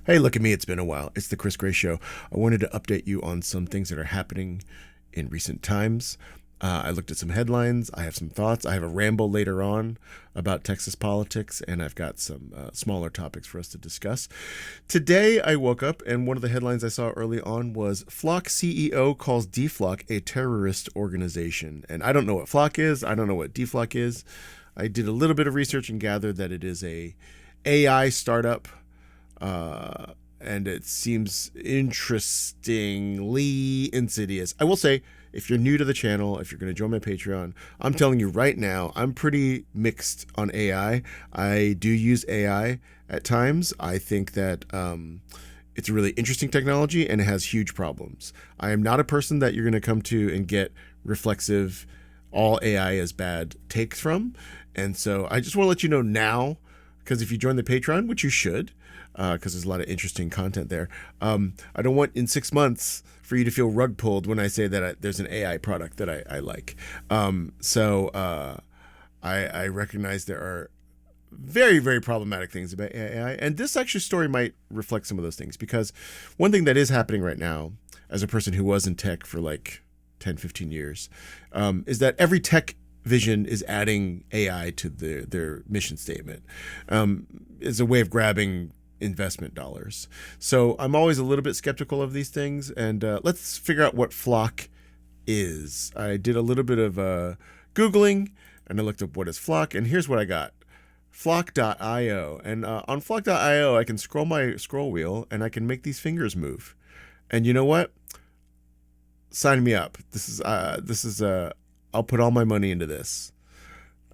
Hey, look at me. It's been a while. It's the Chris Gray Show. I wanted to update you on some things that are happening in recent times. I looked at some headlines. I have some thoughts. I have a ramble later on about Texas politics, and I've got some smaller topics for us to discuss. Today, I woke up, and one of the headlines I saw early on was Flock CEO calls DFlock a terrorist organization. And I don't know what Flock is. I don't know what DFlock is. I did a little bit of research and gathered that it is a AI startup. And it seems interestingly insidious. I will say, if you're new to the channel, if you're going to join my Patreon, I'm telling you right now, I'm pretty mixed on AI. I do use AI at times. I think that it's a really interesting technology and it has huge problems. I am not a person that you're going to come to and get reflexive, all AI is bad takes from. And so I just want to let you know now, because if you join the Patreon, which you should, because there's a lot of interesting content there. I don't want in 6 months for you to feel rug pulled when I say that there's an AI product that I like. I recognize there are very, very problematic things about AI. And this actually story might reflect some of those things, because one thing that is happening right now, as a person who was in tech for like 10, 15 years, is that every tech vision is adding AI to their mission statement. Is a way of grabbing investment dollars. So I'm always a little bit skeptical of these things, and let's figure out what Flock is. I did a little bit of Googling, and I looked up what is Flock, and here's what I got. Flock.io, and on Flock.io I can scroll my scroll wheel, and I can make these fingers move. And you know what? Sign me up. This is I'll put all my money into this.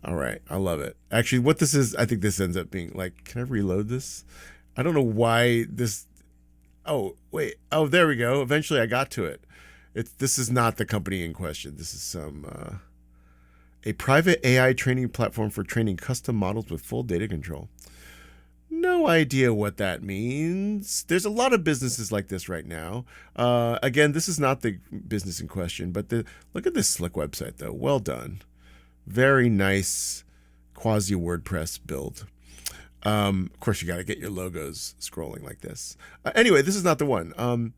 All right, I love it. Actually, what this is, I think this ends up being like, can I reload this? I don't know why this. Oh, wait. Oh, there we go. Eventually I got to it. This is not the company in question. This is some a private AI training platform for training custom models with full data control. No idea what that means. There's a lot of businesses like this right now. Again, this is not the business in question, but look at this slick website, though. Well done. Very nice quasi WordPress build. Of course, you got to get your logos scrolling like this. Anyway, this is not the one.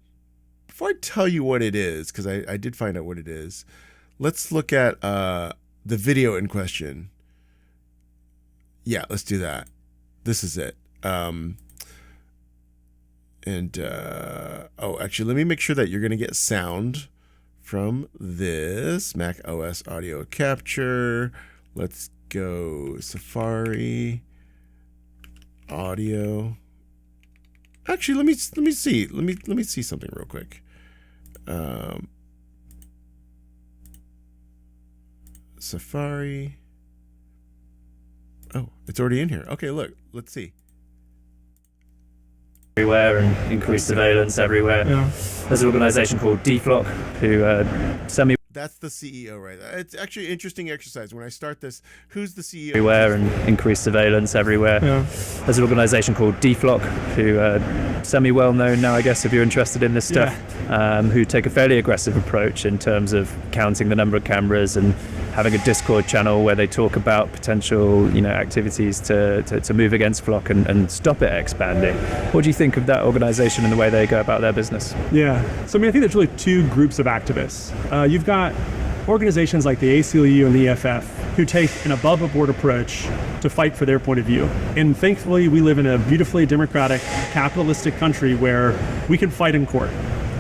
Before I tell you what it is, because I did find out what it is, let's look at the video in question. Yeah, let's do that. This is it. Oh, actually, let me make sure that you're going to get sound from this Mac OS audio capture. Let's go Safari audio. Actually, let me see. Let me see something real quick. Safari. Oh, it's already in here. Okay, look. Let's see. Everywhere and increased surveillance everywhere. Yeah. There's an organization called DFlock who send me. That's the CEO right there. It's actually an interesting exercise. When I start this, who's the CEO? Everywhere and increased surveillance everywhere. Yeah. There's an organization called DFlock who semi-well known now, I guess, if you're interested in this stuff, who take a fairly aggressive approach in terms of counting the number of cameras and having a Discord channel where they talk about potential, activities to move against Flock and stop it expanding. What do you think of that organization and the way they go about their business? Yeah, so I think there's really two groups of activists. You've got organizations like the ACLU and the EFF who take an above-board approach to fight for their point of view. And thankfully, we live in a beautifully democratic, capitalistic country where we can fight in court.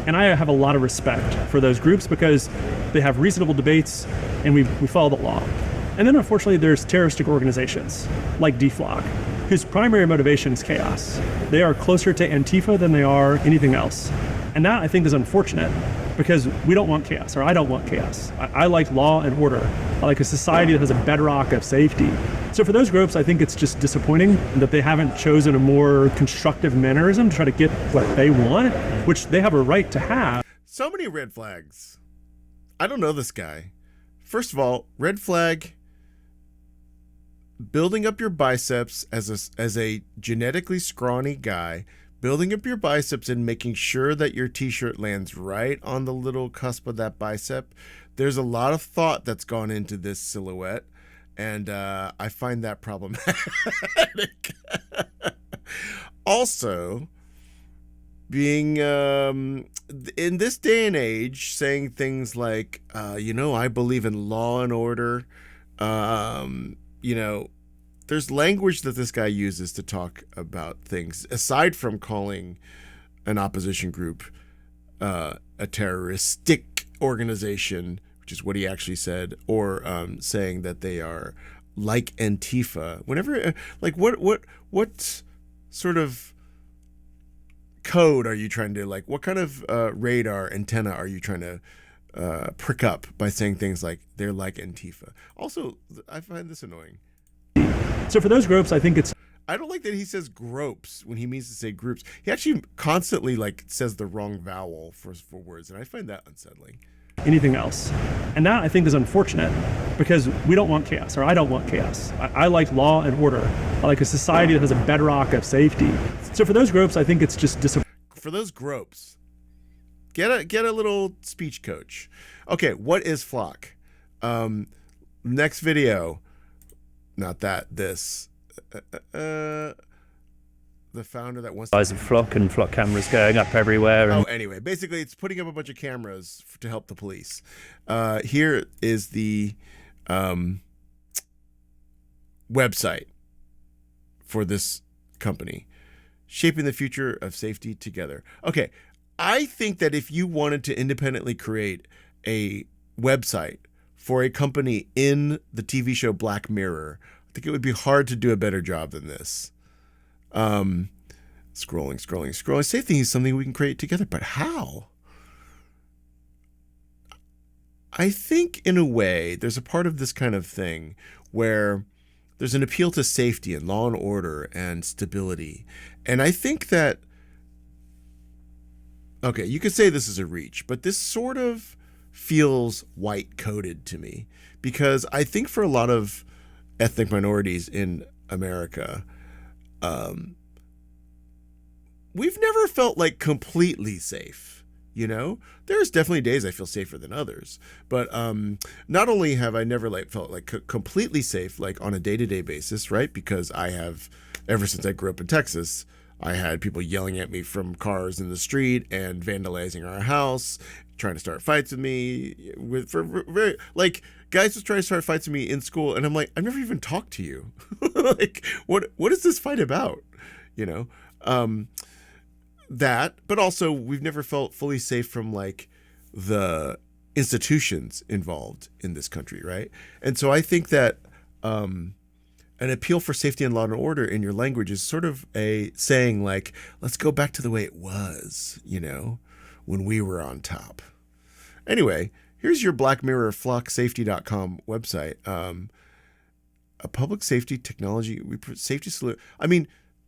And I have a lot of respect for those groups because they have reasonable debates and we follow the law. And then unfortunately, there's terroristic organizations like DFlock, whose primary motivation is chaos. They are closer to Antifa than they are anything else. And that, I think, is unfortunate because we don't want chaos, or I don't want chaos. I like law and order. I like a society that has a bedrock of safety. So for those groups, I think it's just disappointing that they haven't chosen a more constructive mannerism to try to get what they want, which they have a right to have. So many red flags. I don't know this guy. First of all, red flag, building up your biceps as a genetically scrawny guy, building up your biceps and making sure that your t-shirt lands right on the little cusp of that bicep. There's a lot of thought that's gone into this silhouette, and I find that problematic. Also, being in this day and age, saying things like, I believe in law and order. There's language that this guy uses to talk about things, aside from calling an opposition group a terroristic organization, which is what he actually said, or saying that they are like Antifa. Whenever, what sort of code are you trying to, what kind of radar antenna are you trying to prick up by saying things like they're like Antifa? Also, I find this annoying. So for those groups, I think I don't like that he says gropes when he means to say groups. He actually constantly says the wrong vowel for words, and I find that unsettling. Anything else. And that, I think, is unfortunate because we don't want chaos, or I don't want chaos. I like law and order. I like a society that has a bedrock of safety. So for those groups, I think it's just for those gropes, get a little speech coach. Okay, what is Flock? Next video, not that, this. The founder that wants size of Flock and Flock cameras going up everywhere. And anyway, basically it's putting up a bunch of cameras to help the police. Here is the website for this company, Shaping the Future of Safety Together. Okay, I think that if you wanted to independently create a website for a company in the TV show Black Mirror, I think it would be hard to do a better job than this. Scrolling. Safety is something we can create together, but how? I think in a way there's a part of this kind of thing where there's an appeal to safety and law and order and stability. And I think that, okay, you could say this is a reach, but this sort of feels white-coded to me, because I think for a lot of ethnic minorities in America, we've never felt completely safe. There's definitely days I feel safer than others, but not only have I never felt completely safe on a day-to-day basis, right? Because I have, ever since I grew up in Texas, I had people yelling at me from cars in the street and vandalizing our house, trying to start fights with me, guys just trying to start fights with me in school, and I'm like, I've never even talked to you. What is this fight about? That, but also we've never felt fully safe from the institutions involved in this country, right? And so I think that an appeal for safety and law and order in your language is sort of a saying let's go back to the way it was, when we were on top. Anyway, here's your Black Mirror flocksafety.com website. A public safety technology, safety solution. I mean,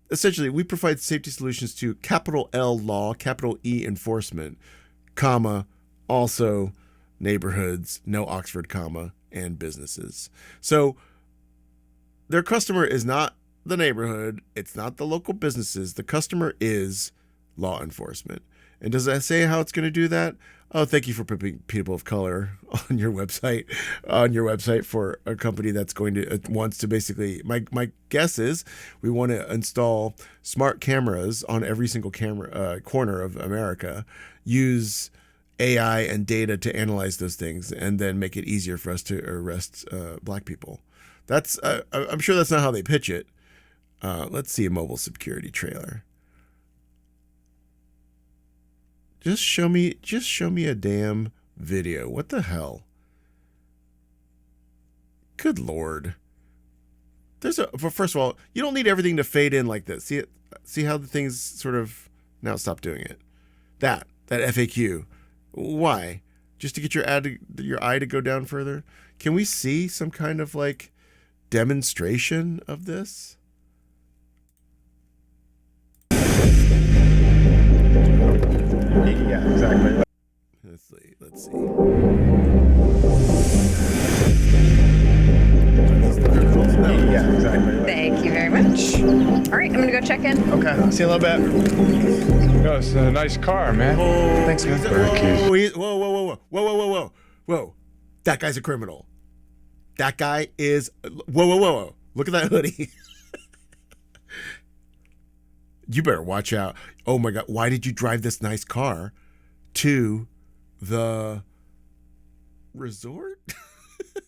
essentially, we provide safety solutions to capital L law, capital E enforcement, comma, also neighborhoods, no Oxford comma, and businesses. So their customer is not the neighborhood. It's not the local businesses. The customer is law enforcement. And does that say how it's going to do that? Oh, thank you for putting people of color on your website, for a company that's going to wants to basically. My guess is we want to install smart cameras on every single corner of America, use AI and data to analyze those things, and then make it easier for us to arrest black people. That's I'm sure that's not how they pitch it. Let's see a mobile security trailer. Just show me a damn video. What the hell? Good Lord. First of all, you don't need everything to fade in like this. See how the things sort of, now stop doing it. That FAQ. Why? Just to get your eye to go down further? Can we see some kind of demonstration of this? Yeah, exactly. Let's see. Yeah, exactly. Thank you very much. All right, I'm gonna go check in. Okay, see you in a little bit. Oh, it's a nice car, man. Oh, Thanks, man. Whoa. That guy's a criminal. That guy is... Whoa. Look at that hoodie. you better watch out. Oh my God, why did you drive this nice car to the resort?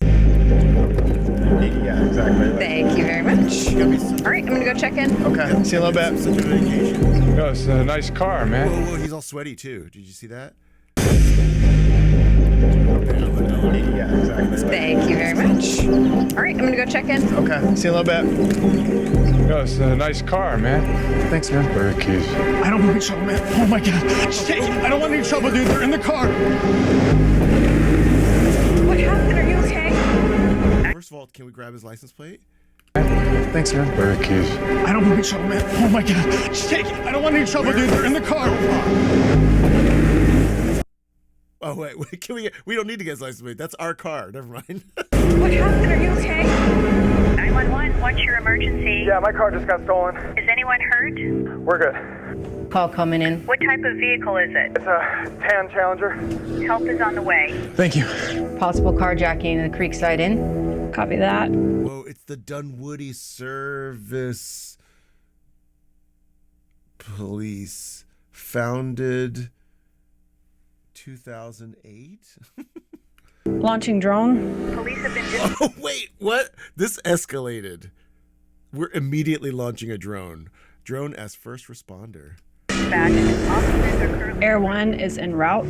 Yeah, exactly. Thank you very much. All right, I'm gonna go check in. Okay, see you in a little bit. Such a vacation. Oh, it's a nice car, man. Whoa, he's all sweaty too. Did you see that? Yeah, exactly. Thank you very much. All right, I'm gonna go check in. Okay, see you in a little bit. Oh, it's a nice car, man. Thanks, man. Where are the keys? I don't want any trouble, man. Oh my God. Shit, I don't want any trouble, dude. They're in the car. What happened? Are you okay? First of all, can we grab his license plate? Thanks, man. Where are the keys? I don't want any trouble, man. Oh my God. Shit, I don't want any trouble, dude. They're in the car. Oh wait, can we don't need to get his license plate. That's our car. Never mind. What happened? Are you okay? 911, what's your emergency? Yeah, my car just got stolen. Is anyone hurt? We're good. Call coming in. What type of vehicle is it? It's a tan Challenger. Help is on the way. Thank you. Possible carjacking in the Creekside Inn. Copy that. Whoa, it's the Dunwoody Service Police, founded 2008. Launching drone. Police have been Oh wait, what? This escalated. We're immediately launching a drone. Drone as first responder. dispatched. Officers are currently... Air 1 is en route.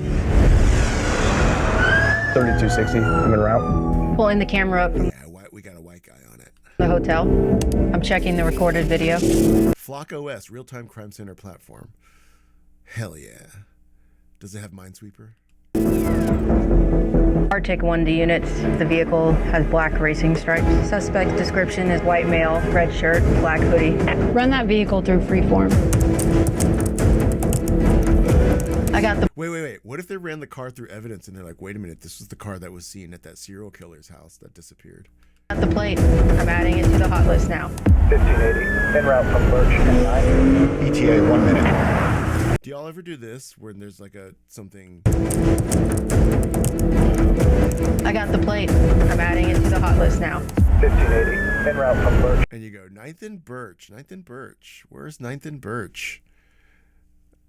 3260, I'm en route. Pulling the camera up from Yeah, we got a white guy on it. the hotel. I'm checking the recorded video. Flock OS, real-time crime center platform. Hell yeah. Does it have Minesweeper? Arctic 1D units. The vehicle has black racing stripes. Suspect description is white male, red shirt, black hoodie. Run that vehicle through freeform. I got the Wait. What if they ran the car through evidence and they're like, wait a minute, this was the car that was seen at that serial killer's house that disappeared? plate. I'm adding it to the hot list now. 1580, en route from Birch and 9. ETA 1 minute. Do y'all ever do this when there's like something? I got the plate. I'm adding it to the hot list now. 1580, en route from Birch. And you go, 9th and Birch. Where's 9th and Birch?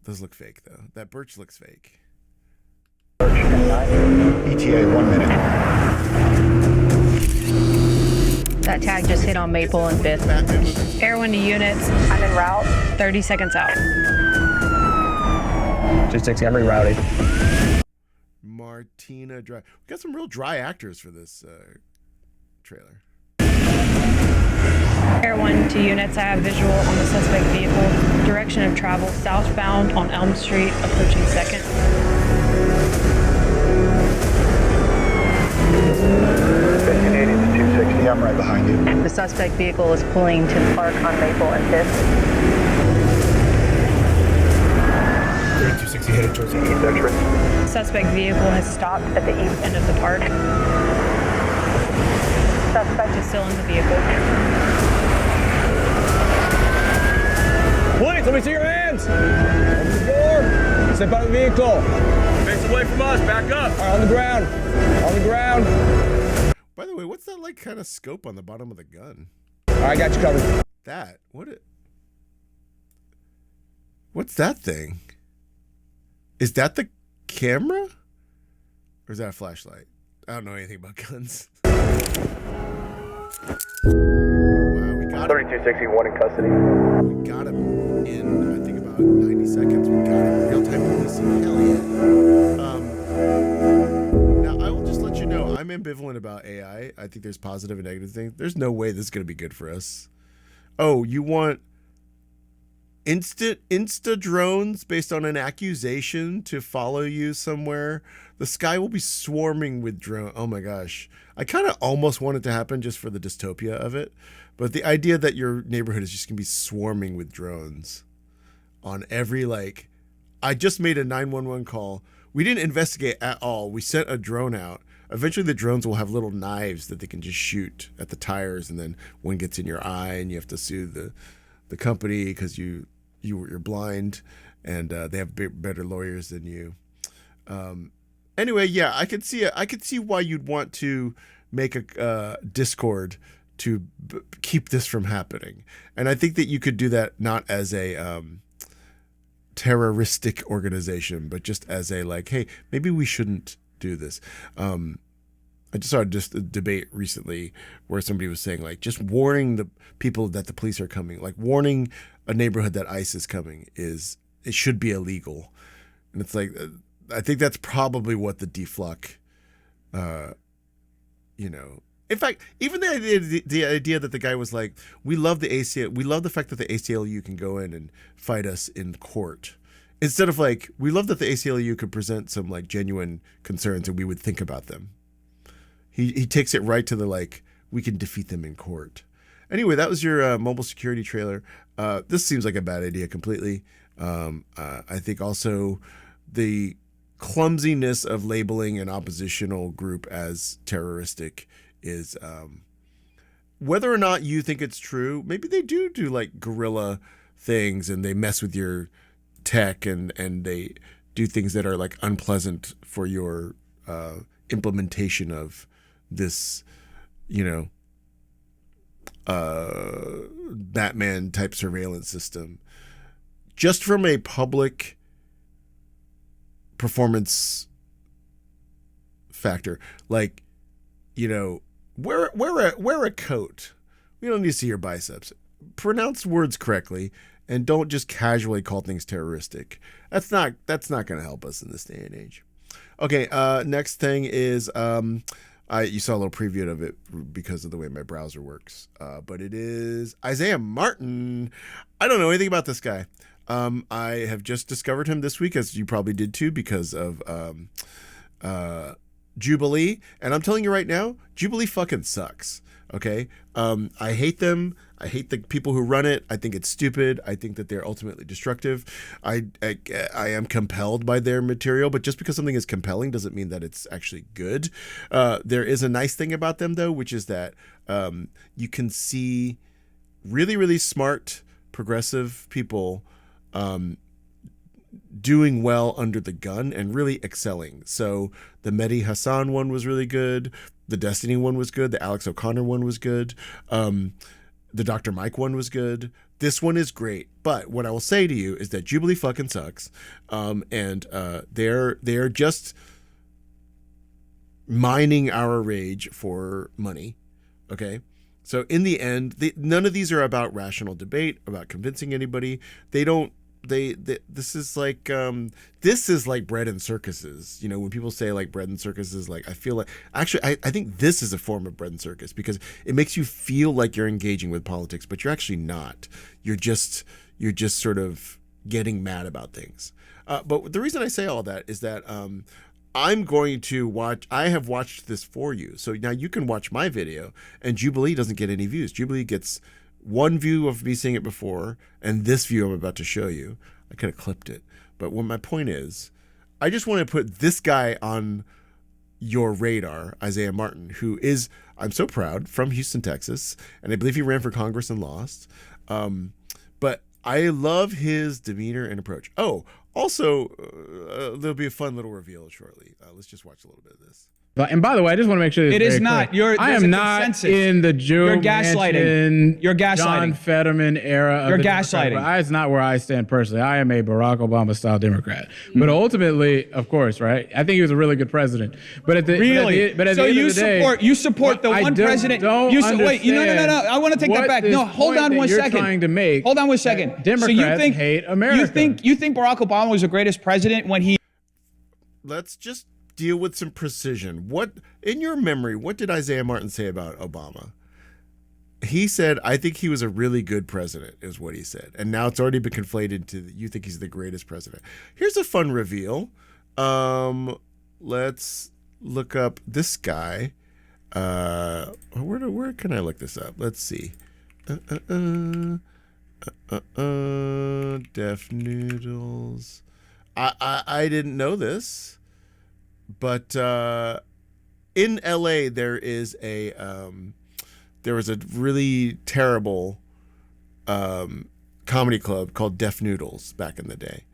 Those look fake though. That Birch looks fake. Birch and 9. ETA 1 minute. That tag just hit on Maple and 5th. Air 1 to units. I'm en route. 30 seconds out. 260, I'm rerouting. Martina Dry. We got some real dry actors for this trailer. Air 1 to units. I have visual on the suspect vehicle. Direction of travel southbound on Elm Street, approaching 2nd. 1580 to 260, I'm right behind you. The suspect vehicle is pulling to the park on Maple and 5th. 260 headed towards the east entrance. Suspect vehicle has stopped at the east end of the park. Suspect is still in the vehicle. Police, let me see your hands! Open the door! Step out of the vehicle! Face away from us, back up! All right, on the ground! On the ground! By the way, what's that like kind of scope on the bottom of the gun? All right, got you covered. That what's that thing? Is that the camera? Or is that a flashlight? I don't know anything about guns. Wow, we got him. 3261 in custody. We got him in, I think, about 90 seconds. We got him. Real-time policing. Hell yeah. Now, I will just let you know, I'm ambivalent about AI. I think there's positive and negative things. There's no way this is going to be good for us. Oh, you want insta drones based on an accusation to follow you somewhere? The sky will be swarming with drones. Oh my gosh. I kind of almost want it to happen just for the dystopia of it. But the idea that your neighborhood is just going to be swarming with drones on every, like, I just made a 911 call. We didn't investigate at all. We sent a drone out. Eventually the drones will have little knives that they can just shoot at the tires, and then one gets in your eye and you have to sue the company because you're blind, and they have better lawyers than you. Anyway, yeah, I could see why you'd want to make a Discord keep this from happening. And I think that you could do that not as a terroristic organization, but just as a like, hey, maybe we shouldn't do this. I just saw a debate recently where somebody was saying like just warning the people that the police are coming, like warning a neighborhood that ICE is coming it should be illegal. And it's like, I think that's probably what the deflock, in fact, even the idea that the guy was like, we love the fact that the ACLU can go in and fight us in court. Instead of like, we love that the ACLU could present some like genuine concerns and we would think about them. He takes it right to the like, we can defeat them in court. Anyway, that was your mobile security trailer. This seems like a bad idea completely. I think also the clumsiness of labeling an oppositional group as terroristic is whether or not you think it's true. Maybe they do like guerrilla things and they mess with your tech and they do things that are like unpleasant for your implementation of this, Batman type surveillance system. Just from a public performance factor, like, wear a coat. We don't need to see your biceps. Pronounce words correctly and don't just casually call things terroristic. That's not going to help us in this day and age. Okay, next thing is you saw a little preview of it because of the way my browser works, but it is Isaiah Martin. I don't know anything about this guy. I have just discovered him this week, as you probably did too, because of Jubilee. And I'm telling you right now, Jubilee fucking sucks. Okay. I hate them. I hate the people who run it. I think it's stupid. I think that they're ultimately destructive. I am compelled by their material, but just because something is compelling doesn't mean that it's actually good. There is a nice thing about them though, which is that you can see really, really smart, progressive people doing well under the gun and really excelling. So the Mehdi Hassan one was really good. The Destiny one was good. The Alex O'Connor one was good. The Dr. Mike one was good. This one is great. But what I will say to you is that Jubilee fucking sucks. And they're just mining our rage for money. Okay. So in the end, none of these are about rational debate, about convincing anybody. This is like bread and circuses. When people say like bread and circuses, like I feel like actually I think this is a form of bread and circus because it makes you feel like you're engaging with politics, but you're actually not. You're just sort of getting mad about things. But the reason I say all that is that I'm going to watch. I have watched this for you, so now you can watch my video, and Jubilee doesn't get any views. Jubilee gets one view of me seeing it before, and this view I'm about to show you. I could have clipped it. But what my point is, I just want to put this guy on your radar, Isaiah Martin, who is, I'm so proud, from Houston, Texas, and I believe he ran for Congress and lost. But I love his demeanor and approach. Oh, also, there'll be a fun little reveal shortly. Let's just watch a little bit of this. And by the way, I just want to make sure it is not. I am not consensus. In the Joe You're gaslighting. You're gaslighting. John Fetterman era. You're gaslighting. It's not where I stand personally. I am a Barack Obama style Democrat. But ultimately, of course, right? I think he was a really good president. But at the really, but at the end of the day, you support the one president. Wait, no. I want to take that back. No, hold on one second. Trying to make. Hold on one second. Democrats hate America. You think Barack Obama was the greatest president when he? Let's just deal with some precision. What, in your memory, what did Isaiah Martin say about Obama? He said, I think he was a really good president, is what he said. And now it's already been conflated to, you think he's the greatest president. Here's a fun reveal. Let's look up this guy. Where can I look this up? Let's see. Def Noodles. I didn't know this. But in LA, there was a really terrible comedy club called Def Noodles back in the day.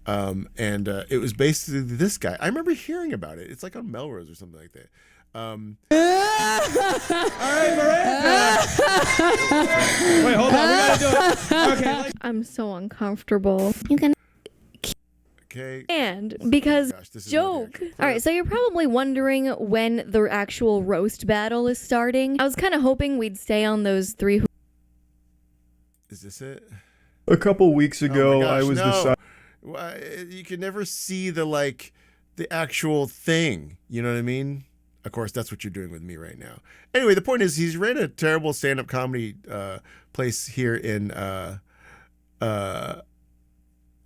And it was basically this guy. I remember hearing about it. It's like on Melrose or something like that. All right, Miranda. Wait, hold on. We gotta do it. Okay. I'm so uncomfortable. You can. Okay. And because joke. All right, so you're probably wondering when the actual roast battle is starting. I was kind of hoping we'd stay on those 3. Is this it? A couple weeks ago, gosh, I was deciding. You can never see the actual thing. You know what I mean? Of course, that's what you're doing with me right now. Anyway, the point is, he's ran a terrible stand-up comedy place here in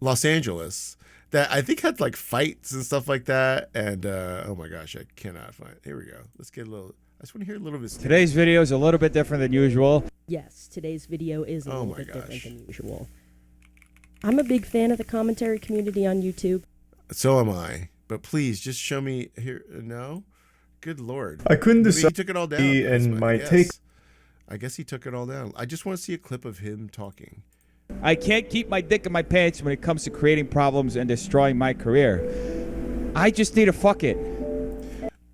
Los Angeles that I think had like fights and stuff like that. And oh my gosh, I cannot find it. Here we go. Let's get a little. I just want to hear a little bit. Today's video is a little bit different than usual. Yes, today's video is a little bit different than usual. I'm a big fan of the commentary community on YouTube. So am I. But please, just show me here. No? Good Lord. I couldn't decide. He took it all down. And my take. I guess he took it all down. I just want to see a clip of him talking. I can't keep my dick in my pants when it comes to creating problems and destroying my career. I just need to fuck it.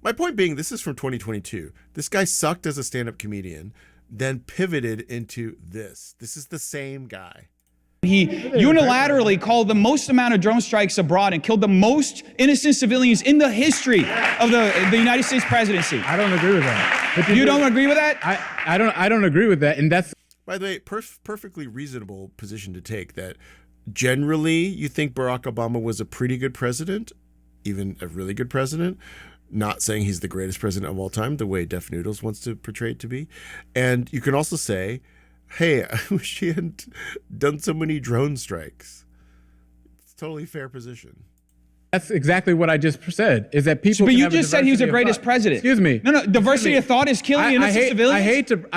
My point being, this is from 2022. This guy sucked as a stand-up comedian, then pivoted into this. This is the same guy. He unilaterally called the most amount of drone strikes abroad and killed the most innocent civilians in the history of the United States presidency. I don't agree with that. But you don't agree with that? I don't agree with that, and that's. By the way, perfectly reasonable position to take that generally you think Barack Obama was a pretty good president, even a really good president. Not saying he's the greatest president of all time, the way Def Noodles wants to portray it to be. And you can also say, hey, I wish he hadn't done so many drone strikes. It's a totally fair position. That's exactly what I just said, is that people. But you just said he was the greatest president. Excuse me. No, diversity of thought is killing innocent civilians. I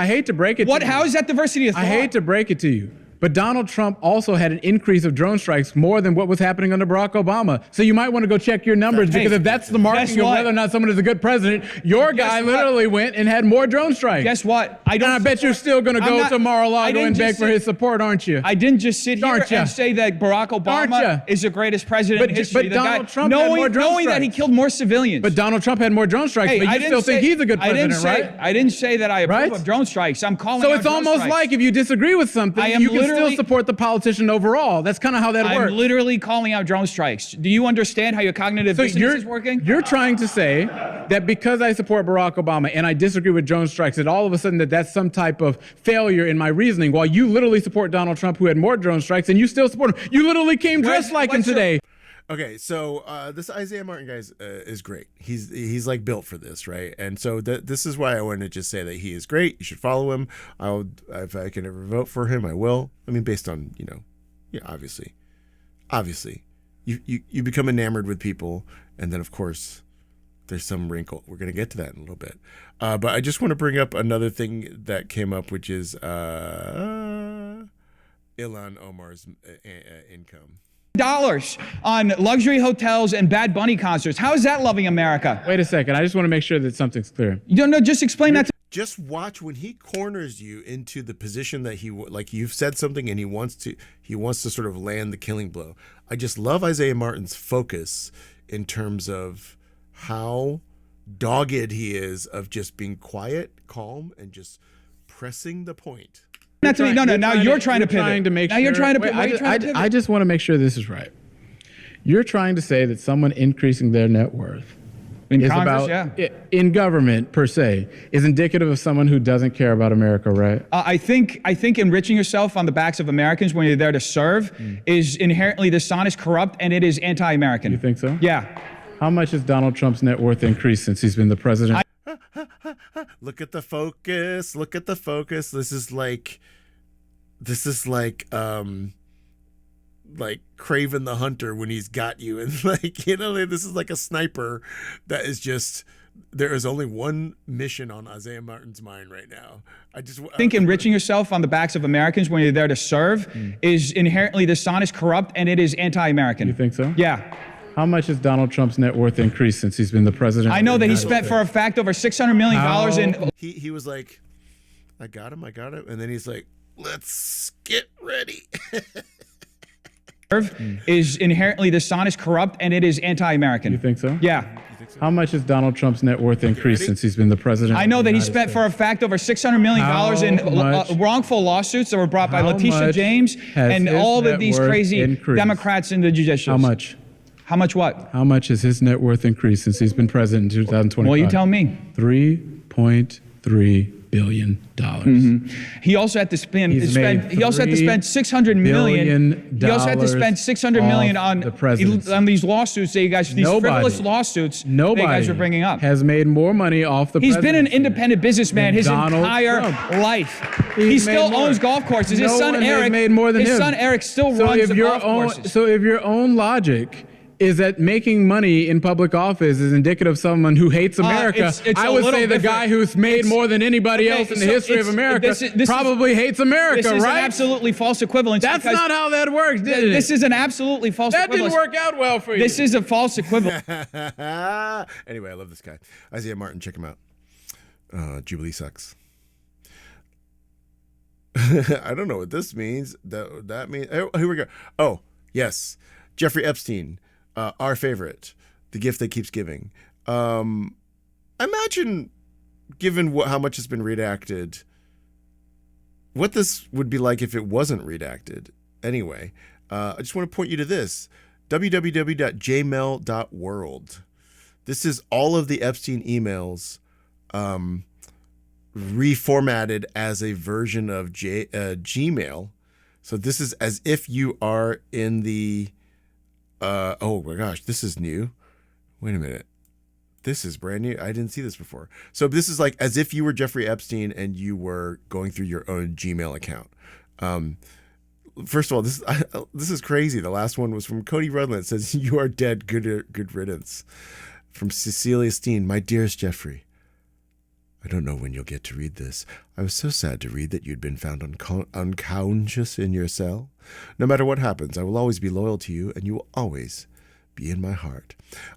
hate to break it to you. How is that diversity of thought? I hate to break it to you. But Donald Trump also had an increase of drone strikes more than what was happening under Barack Obama. So you might want to go check your numbers, because if that's the marking of whether or not someone is a good president, your guy literally went and had more drone strikes. Guess what? I bet you're still going to go to Mar-a-Lago and beg for his support, aren't you? I didn't just sit here and say that Barack Obama is the greatest president in history. But Donald Trump had more drone knowing that he killed more civilians. But Donald Trump had more drone strikes, but you still think he's a good president, right? I didn't say that I approve of drone strikes. I'm calling out drone strikes. So it's almost like if you disagree with something, you can still support the politician overall. That's kind of how that works. I'm literally calling out drone strikes. Do you understand how your cognitive dissonance is working? You're trying to say that because I support Barack Obama and I disagree with drone strikes, that all of a sudden that's some type of failure in my reasoning, while you literally support Donald Trump, who had more drone strikes, and you still support him. You literally came dressed like him today. Okay, so this Isaiah Martin guy is great. He's like built for this, right? And so this is why I wanted to just say that he is great. You should follow him. If I can ever vote for him, I will. I mean, based on obviously, you become enamored with people, and then of course there's some wrinkle. We're gonna get to that in a little bit, but I just want to bring up another thing that came up, which is Ilhan Omar's income. $1 on luxury hotels and Bad Bunny concerts. How is that loving America? Wait a second. I just want to make sure that something's clear. Just explain that to me. Just watch when he corners you into the position that you've said something and he wants to sort of land the killing blow. I just love Isaiah Martin's focus in terms of how dogged he is of just being quiet, calm, and just pressing the point. Now you're trying to pivot. I just want to make sure this is right. You're trying to say that someone increasing their net worth in government per se is indicative of someone who doesn't care about America, right? I think enriching yourself on the backs of Americans when you're there to serve is inherently dishonest, corrupt, and it is anti-American. You think so? Yeah. How much has Donald Trump's net worth increased since he's been the president? Look at the focus. Look at the focus. This is like Craven the Hunter when he's got you, and this is like a sniper that is just. There is only one mission on Isaiah Martin's mind right now. I think enriching yourself on the backs of Americans when you're there to serve is inherently dishonest, corrupt, and it is anti-American. You think so? Yeah. How much has Donald Trump's net worth increased since he's been the president? I know that he spent, for a fact, over $600 million in. He was like, I got him, and then he's like, let's get ready. Is inherently dishonest, corrupt, and it is anti-American. You think so? Yeah. How much has Donald Trump's net worth increased since he's been the president? I know that he spent, for a fact, over $600 million in wrongful lawsuits that were brought by Letitia James and all of these crazy Democrats in the judicial. How much? How much what? How much has his net worth increased since he's been president in 2025? Well, you tell me. $3.3 billion. He also had to spend. He also had to spend $600 million. He also had to spend $600 million on these lawsuits that you guys, these frivolous lawsuits that you guys are bringing up. Has made more money off the. He's been an independent businessman his entire life. He still owns golf courses. His son Eric made more than him. His son Eric still runs the golf courses. So if your own logic is that making money in public office is indicative of someone who hates America, I would say the guy who's made more than anybody else in the history of America probably hates America, this is right? an absolutely false equivalence. That's not how that works, did it? This is an absolutely false equivalence. That didn't work out well for you. This is a false equivalence. Anyway, I love this guy. Isaiah Martin, check him out. Jubilee sucks. I don't know what this means. That means... Oh, here we go. Oh, yes. Jeffrey Epstein. Our favorite, the gift that keeps giving. Imagine, given how much has been redacted, what this would be like if it wasn't redacted. Anyway, I just want to point you to this, www.jmail.world. This is all of the Epstein emails reformatted as a version of Gmail. So this is as if you are in the... oh my gosh, this is new. Wait a minute. This is brand new. I didn't see this before. So this is like as if you were Jeffrey Epstein and you were going through your own Gmail account. First of all, this is crazy. The last one was from Cody Rudland. It says, "You are dead. Good riddance." From Cecilia Steen, "My dearest Jeffrey, I don't know when you'll get to read this. I was so sad to read that you'd been found unconscious in your cell. No matter what happens, I will always be loyal to you, and you will always be in my heart.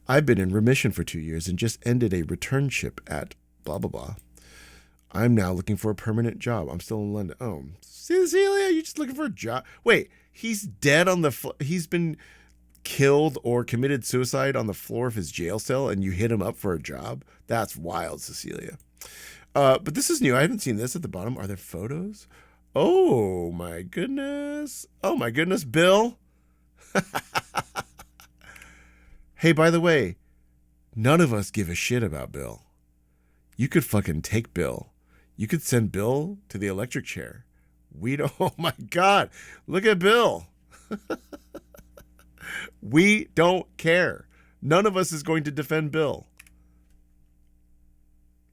I've been in remission for 2 years and just ended a returnship at blah, blah, blah. I'm now looking for a permanent job. I'm still in London." Oh, Cecilia, you're just looking for a job? Wait, he's dead on the he's been killed or committed suicide on the floor of his jail cell, and you hit him up for a job? That's wild, Cecilia. But this is new. I haven't seen this at the bottom. Are there photos? Oh my goodness. Oh my goodness, Bill. Hey, by the way, none of us give a shit about Bill. You could fucking take Bill. You could send Bill to the electric chair. We don't. Oh my God. Look at Bill. We don't care. None of us is going to defend Bill.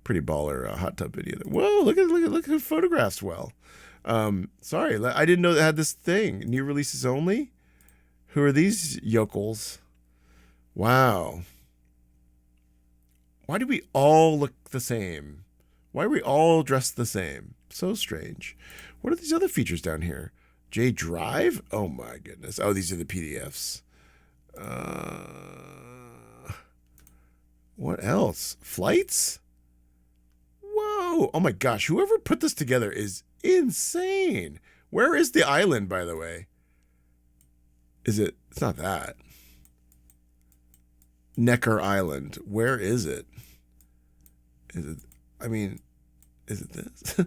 Pretty baller hot tub video. Whoa, look at who photographs well. Sorry, I didn't know they had this thing. New releases only? Who are these yokels? Wow. Why do we all look the same? Why are we all dressed the same? So strange. What are these other features down here? J Drive? Oh my goodness. Oh, these are the PDFs. What else? Flights? Whoa. Oh my gosh. Whoever put this together is insane. Where is the island, by the way? Is it? It's not that. Necker Island. Where is it? Is it? I mean, is it this?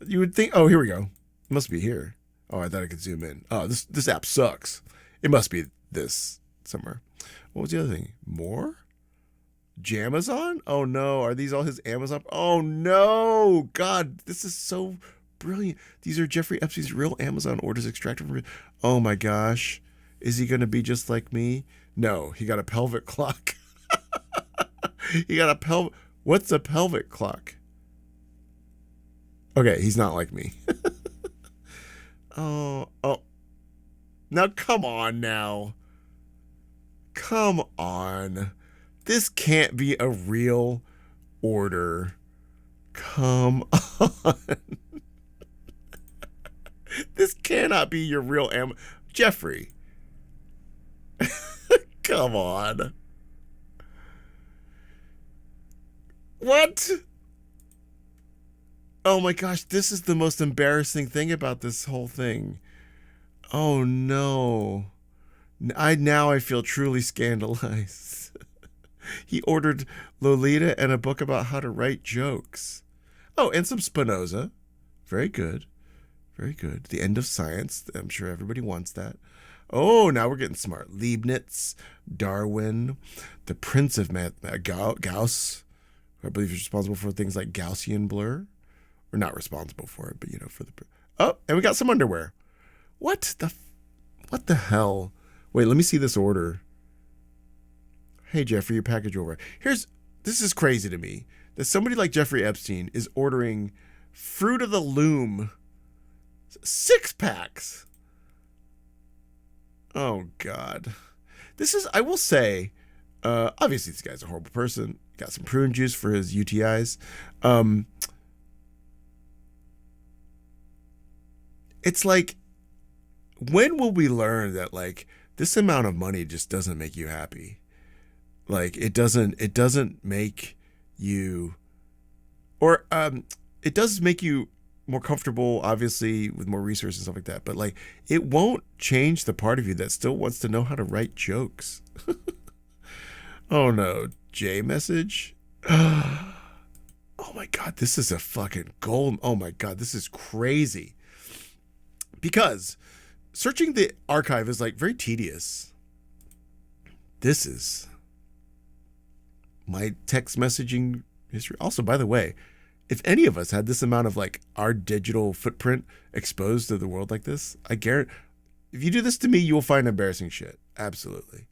You would think. Oh, here we go. It must be here. Oh, I thought I could zoom in. Oh, this app sucks. It must be this somewhere. What was the other thing? More? Jamazon? Oh no. Are these all his Amazon? Oh no. God, this is so brilliant. These are Jeffrey Epstein's real Amazon orders extracted from. Oh my gosh. Is he going to be just like me? No, he got a pelvic clock. He got a pelvic. What's a pelvic clock? Okay, he's not like me. Oh. Now, come on now. Come on. This can't be a real order. Come on. This cannot be your real Jeffrey. Come on. What? Oh my gosh, this is the most embarrassing thing about this whole thing. Oh no. I feel truly scandalized. He ordered Lolita and a book about how to write jokes. Oh, and some Spinoza. Very good. Very good. The End of Science. I'm sure everybody wants that. Oh, now we're getting smart. Leibniz, Darwin, the Prince of Gauss, who I believe is responsible for things like Gaussian blur. Or not responsible for it, but for the... Oh, and we got some underwear. What the hell? Wait, let me see this order. Hey, Jeffrey, your package over. This is crazy to me. That somebody like Jeffrey Epstein is ordering Fruit of the Loom 6-packs. Oh, God. I will say, obviously this guy's a horrible person. Got some prune juice for his UTIs. It's like, when will we learn that, like, this amount of money just doesn't make you happy? Like, it doesn't make you, or it does make you more comfortable, obviously, with more resources and stuff like that. But, like, it won't change the part of you that still wants to know how to write jokes. Oh, no. J message? Oh, my God. This is a fucking gold. Oh, my God. This is crazy. Because searching the archive is, like, very tedious. This is my text messaging history. Also, by the way, if any of us had this amount of, like, our digital footprint exposed to the world like this, I guarantee, if you do this to me, you will find embarrassing shit. Absolutely.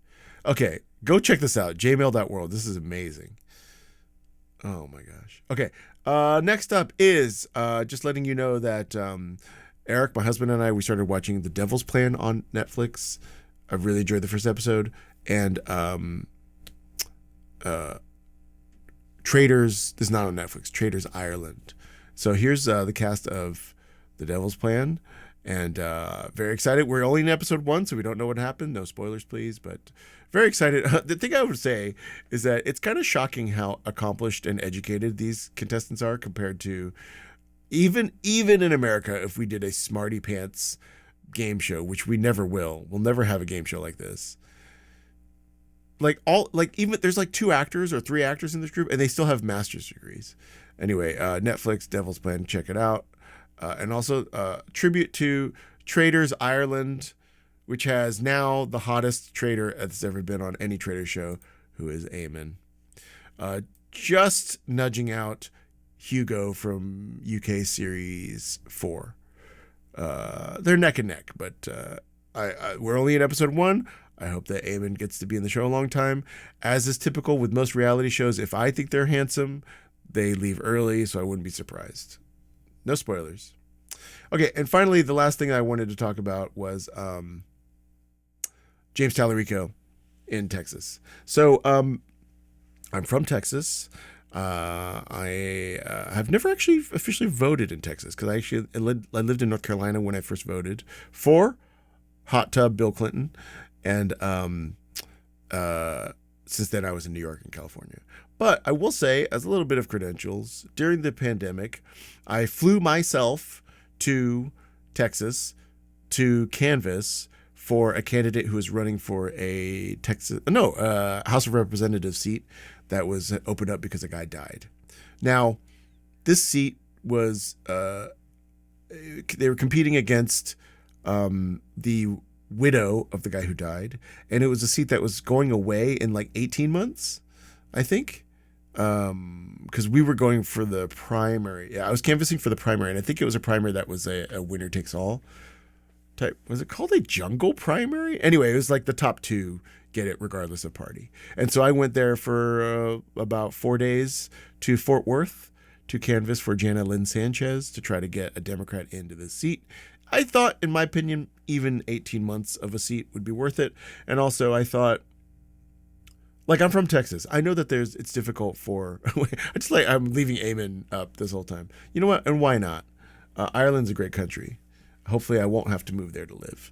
Okay, go check this out. jmail.world. This is amazing. Oh my gosh. Okay. Next up is just letting you know that Eric, my husband, and I, we started watching The Devil's Plan on Netflix. I really enjoyed the first episode. And Traders, this is not on Netflix, Traders Ireland. So here's the cast of The Devil's Plan. And very excited. We're only in episode 1, so we don't know what happened. No spoilers, please. But very excited. The thing I would say is that it's kind of shocking how accomplished and educated these contestants are compared to even in America. If we did a smarty pants game show, which we never will, we'll never have a game show like this. Even there's like 2 actors or 3 actors in this group, and they still have master's degrees. Anyway, Netflix, Devil's Plan, check it out. And also tribute to Traders Ireland, which has now the hottest trader that's ever been on any trader show, who is Eamon. Just nudging out Hugo from UK Series 4. They're neck and neck, but we're only in episode 1. I hope that Eamon gets to be in the show a long time. As is typical with most reality shows, if I think they're handsome, they leave early, so I wouldn't be surprised. No spoilers. Okay, and finally, the last thing I wanted to talk about was James Tallarico in Texas. So I'm from Texas. I have never actually officially voted in Texas because I lived in North Carolina when I first voted for hot tub Bill Clinton, and since then I was in New York and California. But I will say, as a little bit of credentials, during the pandemic, I flew myself to Texas to canvass for a candidate who was running for a House of Representatives seat that was opened up because a guy died. Now, this seat was, they were competing against the widow of the guy who died, and it was a seat that was going away in like 18 months, I think. Because we were going for the primary. Yeah, I was canvassing for the primary, and I think it was a primary that was a winner takes all type. Was it called a jungle primary? Anyway, it was like the top 2 get it regardless of party. And so I went there for about 4 days to Fort Worth to canvass for Jana Lynn Sanchez to try to get a Democrat into the seat. I thought, in my opinion, even 18 months of a seat would be worth it. And also I thought, like, I'm from Texas. I know that it's difficult for, I'm leaving Eamon up this whole time. You know what? And why not? Ireland's a great country. Hopefully I won't have to move there to live.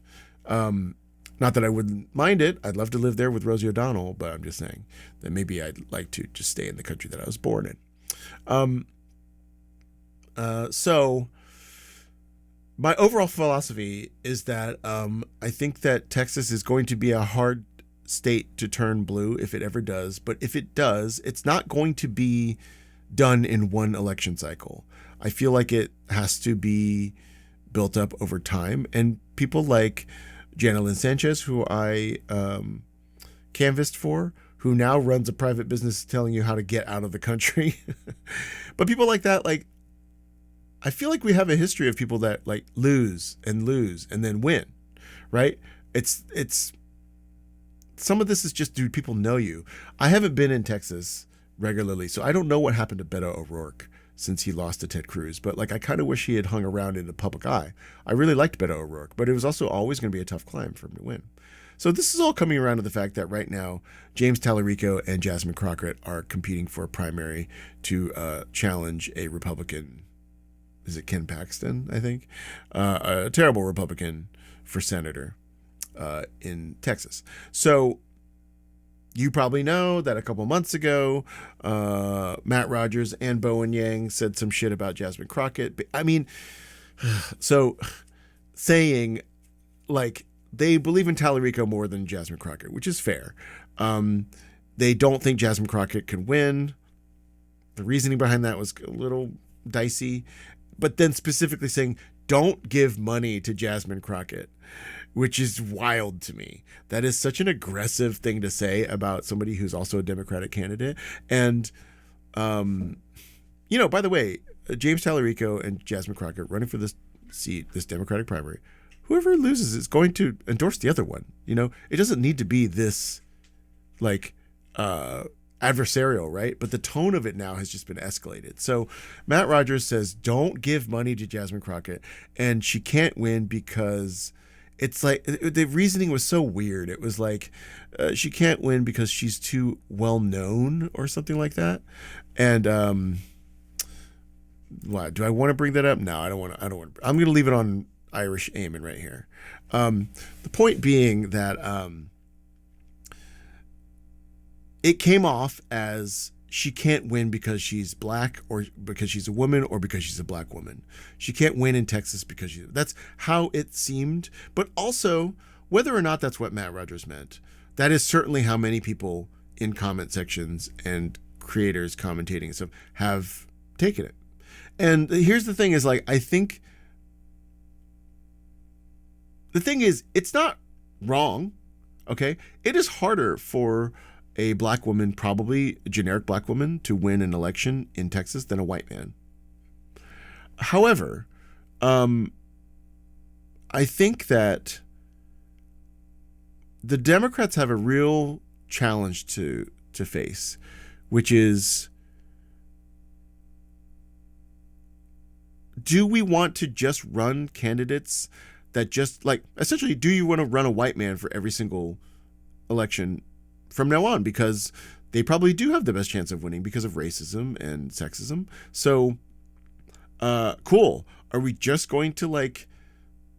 Not that I wouldn't mind it. I'd love to live there with Rosie O'Donnell, but I'm just saying that maybe I'd like to just stay in the country that I was born in. So my overall philosophy is that I think that Texas is going to be a hard state to turn blue if it ever does. But if it does, it's not going to be done in one election cycle. I feel like it has to be built up over time. And people like Jana Lynn Sanchez, who I canvassed for, who now runs a private business telling you how to get out of the country. But people like that, like, I feel like we have a history of people that like lose and then win, right? It's some of this is just, do people know you? I haven't been in Texas regularly, so I don't know what happened to Beto O'Rourke since he lost to Ted Cruz. But like, I kind of wish he had hung around in the public eye. I really liked Beto O'Rourke, but it was also always going to be a tough climb for him to win. So this is all coming around to the fact that right now, James Tallarico and Jasmine Crockett are competing for a primary to challenge a Republican. Is it Ken Paxton, I think? A terrible Republican for senator in Texas. So you probably know that a couple months ago, Matt Rogers and Bowen Yang said some shit about Jasmine Crockett. I mean, so saying like they believe in Tallarico more than Jasmine Crockett, which is fair. They don't think Jasmine Crockett can win. The reasoning behind that was a little dicey. But then specifically saying, don't give money to Jasmine Crockett, which is wild to me. That is such an aggressive thing to say about somebody who's also a Democratic candidate. And, you know, by the way, James Tallarico and Jasmine Crockett running for this seat, this Democratic primary, whoever loses is going to endorse the other one. You know, it doesn't need to be this, like, adversarial, right? But the tone of it now has just been escalated. So Matt Rogers says, don't give money to Jasmine Crockett, and she can't win because it's like the reasoning was so weird. It was like she can't win because she's too well known or something like that. And what, do I want to bring that up? No, I don't want to. I'm going to leave it on Irish Eamon right here. The point being that it came off as she can't win because she's black or because she's a woman or because she's a black woman. She can't win in Texas because that's how it seemed. But also, whether or not that's what Matt Rogers meant, that is certainly how many people in comment sections and creators commentating and stuff have taken it. And here's the thing is, like, I think the thing is, it's not wrong, okay? It is harder for a black woman, probably a generic black woman, to win an election in Texas than a white man. However, I think that the Democrats have a real challenge to face, which is, do we want to just run candidates that just, like, essentially, do you want to run a white man for every single election from now on, because they probably do have the best chance of winning because of racism and sexism? So, cool. Are we just going to, like,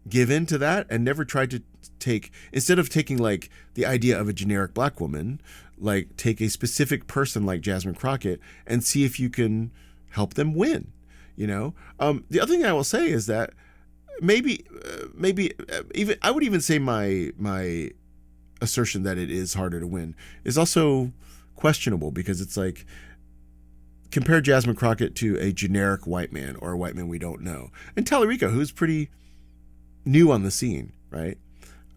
give in to that and never try to take, instead of taking, like, the idea of a generic black woman, like, take a specific person like Jasmine Crockett and see if you can help them win, you know? The other thing I will say is that maybe even, I would even say my assertion that it is harder to win is also questionable, because it's like, compare Jasmine Crockett to a generic white man or a white man we don't know, and Tallarico, who's pretty new on the scene, right?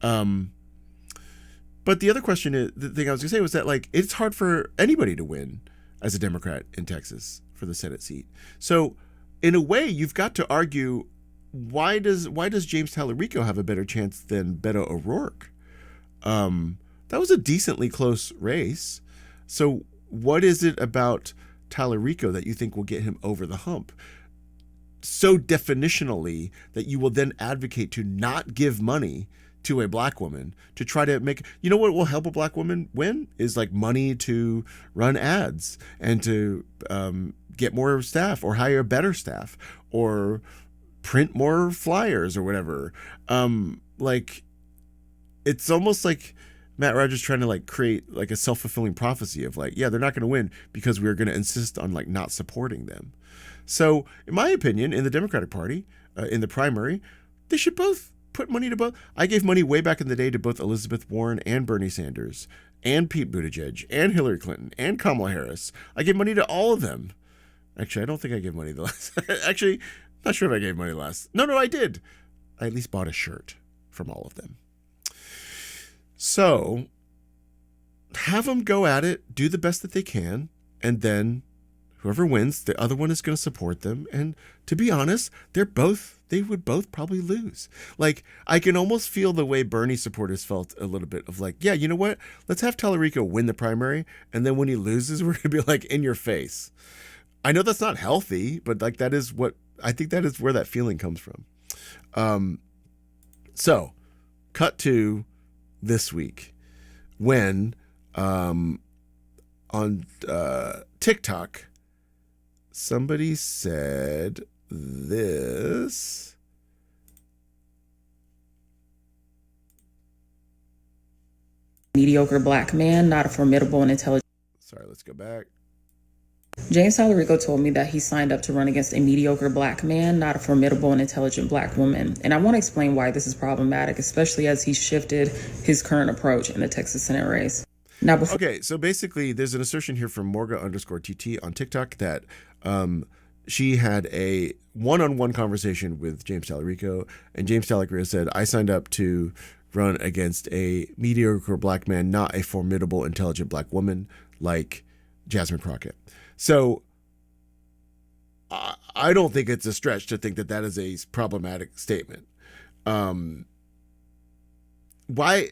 But the other question is, the thing I was gonna say was that, like, it's hard for anybody to win as a Democrat in Texas for the Senate seat. So in a way, you've got to argue, why does James Tallarico have a better chance than Beto O'Rourke? That was a decently close race. So what is it about Tallarico that you think will get him over the hump so definitionally that you will then advocate to not give money to a black woman to try to make, you know what will help a black woman win is, like, money to run ads and to get more staff or hire better staff or print more flyers or whatever. Like, it's almost like Matt Rogers trying to, like, create, like, a self-fulfilling prophecy of, like, yeah, they're not going to win because we're going to insist on, like, not supporting them. So in my opinion, in the Democratic Party, in the primary, they should both put money to both. I gave money way back in the day to both Elizabeth Warren and Bernie Sanders and Pete Buttigieg and Hillary Clinton and Kamala Harris. I gave money to all of them. Actually, I don't think I gave money the last. Actually, not sure if I gave money last. No, I did. I at least bought a shirt from all of them. So have them go at it, do the best that they can, and then whoever wins, the other one is going to support them. And to be honest, they would both probably lose. Like, I can almost feel the way Bernie supporters felt a little bit of like, yeah, you know what? Let's have Tallarico win the primary, and then when he loses, we're going to be like, in your face. I know that's not healthy, but like that is what I think that is where that feeling comes from. So cut to this week when on TikTok somebody said this. Mediocre black man, not a formidable and intelligent. Sorry, let's go back. James Tallarico told me that he signed up to run against a mediocre black man, not a formidable and intelligent black woman. And I want to explain why this is problematic, especially as he shifted his current approach in the Texas Senate race. Now, okay, so basically there's an assertion here from Morga_TT on TikTok that she had a one-on-one conversation with James Tallarico, and James Tallarico said, I signed up to run against a mediocre black man, not a formidable, intelligent black woman like Jasmine Crockett. So I don't think it's a stretch to think that that is a problematic statement. Why?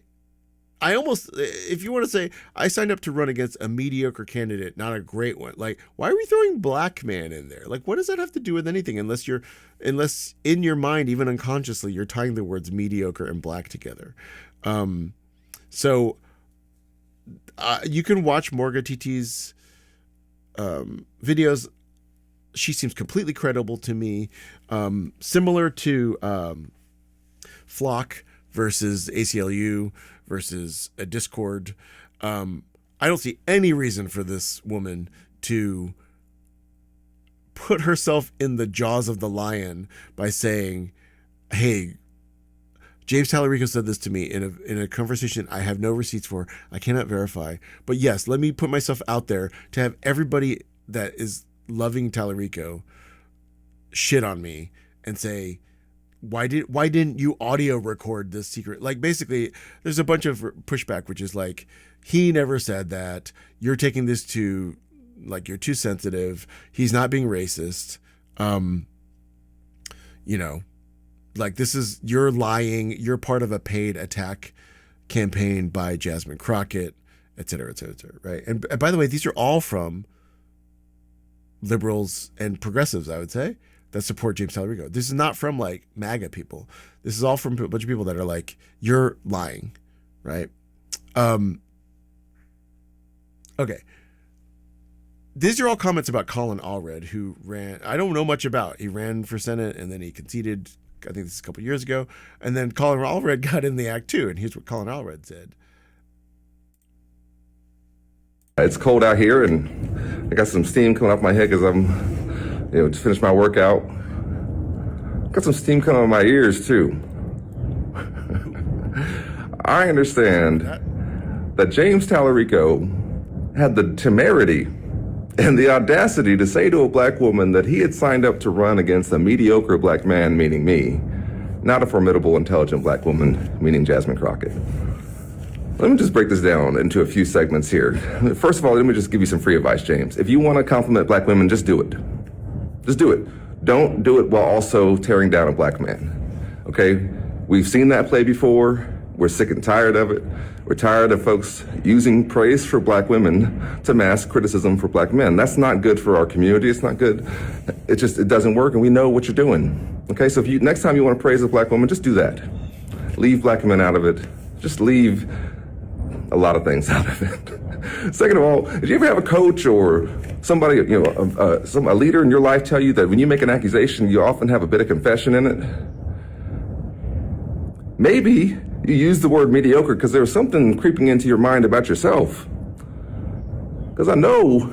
I almost, if you want to say, I signed up to run against a mediocre candidate, not a great one. Like, why are we throwing black man in there? Like, what does that have to do with anything? Unless in your mind, even unconsciously, you're tying the words mediocre and black together. So you can watch Morga TT's videos. She seems completely credible to me. Similar to Flock versus ACLU versus a Discord. I don't see any reason for this woman to put herself in the jaws of the lion by saying, hey, James Tallarico said this to me in a conversation I have no receipts for. I cannot verify. But yes, let me put myself out there to have everybody that is loving Tallarico shit on me and say, why didn't you audio record this secret? Like, basically, there's a bunch of pushback, which is like, he never said that. You're taking this to, like, you're too sensitive. He's not being racist. Like, this is, you're lying. You're part of a paid attack campaign by Jasmine Crockett, et cetera, et cetera, et cetera, right? And by the way, these are all from liberals and progressives, I would say, that support James Tallarico. This is not from, like, MAGA people. This is all from a bunch of people that are like, you're lying, right? Okay. These are all comments about Colin Allred, who ran, I don't know much about. He ran for Senate and then he conceded, I think this is a couple years ago. And then Colin Allred got in the act too. And here's what Colin Allred said. It's cold out here and I got some steam coming off my head because I'm, just finished my workout. Got some steam coming out of my ears too. I understand that James Tallarico had the temerity and the audacity to say to a black woman that he had signed up to run against a mediocre black man, meaning me, not a formidable, intelligent black woman, meaning Jasmine Crockett. Let me just break this down into a few segments here. First of all, let me just give you some free advice, James. If you want to compliment black women, just do it. Just do it. Don't do it while also tearing down a black man. Okay? We've seen that play before. We're sick and tired of it. We're tired of folks using praise for black women to mask criticism for black men. That's not good for our community. It's not good. It doesn't work, and we know what you're doing. Okay? So if you next time you want to praise a black woman, just do that. Leave black men out of it. Just leave a lot of things out of it. Second of all, did you ever have a coach or somebody, a leader in your life tell you that when you make an accusation, you often have a bit of confession in it? Maybe you use the word mediocre because there's something creeping into your mind about yourself. Because I know